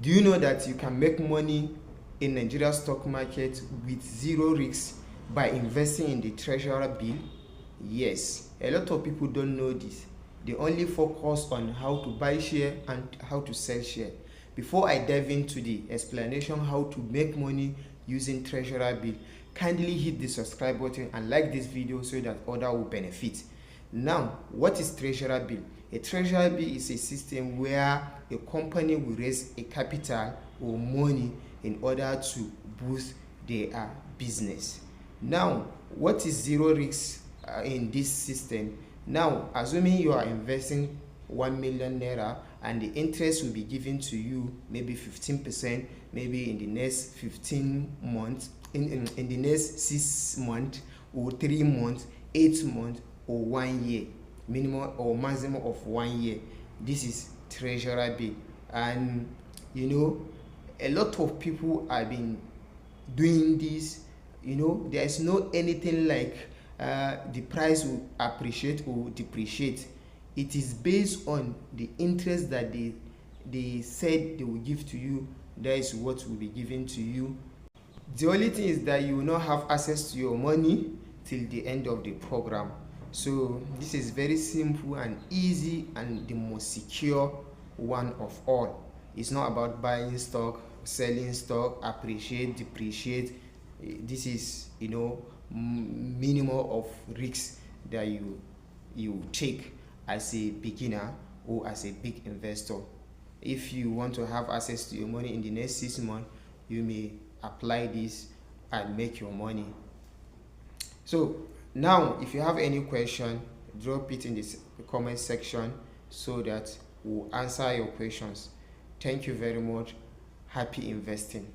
Do you know that you can make money in Nigeria stock market with zero risk by investing in the treasury bill? Yes, a lot of people don't know this. They only focus on how to buy share and how to sell share. Before I dive into the explanation how to make money using treasury bill, kindly hit the subscribe button and like this video so that others will benefit. Now, what is treasury bill? A treasury bill is a system where a company will raise a capital or money in order to boost their business. Now, what is zero risk in this system? Now, assuming you are investing 1 million naira and the interest will be given to you maybe 15%, maybe in the next 15 months, in the next 6 months or 3 months, 8 months or 1 year, minimum or maximum of 1 year. This is treasury bill. And a lot of people have been doing this. There is no anything like the price will appreciate or depreciate. It is based on the interest that they said they will give to you. That is what will be given to you. The only thing is that you will not have access to your money till the end of the program. So this is very simple and easy and the most secure one of all. It's not about buying stock, selling stock, appreciate, depreciate. This is minimum of risks that you take as a beginner or as a big investor. If you want to have access to your money in the next 6 months, you may apply this and make your money. So now, if you have any question, drop it in the comment section so that we'll answer your questions. Thank you very much. Happy investing.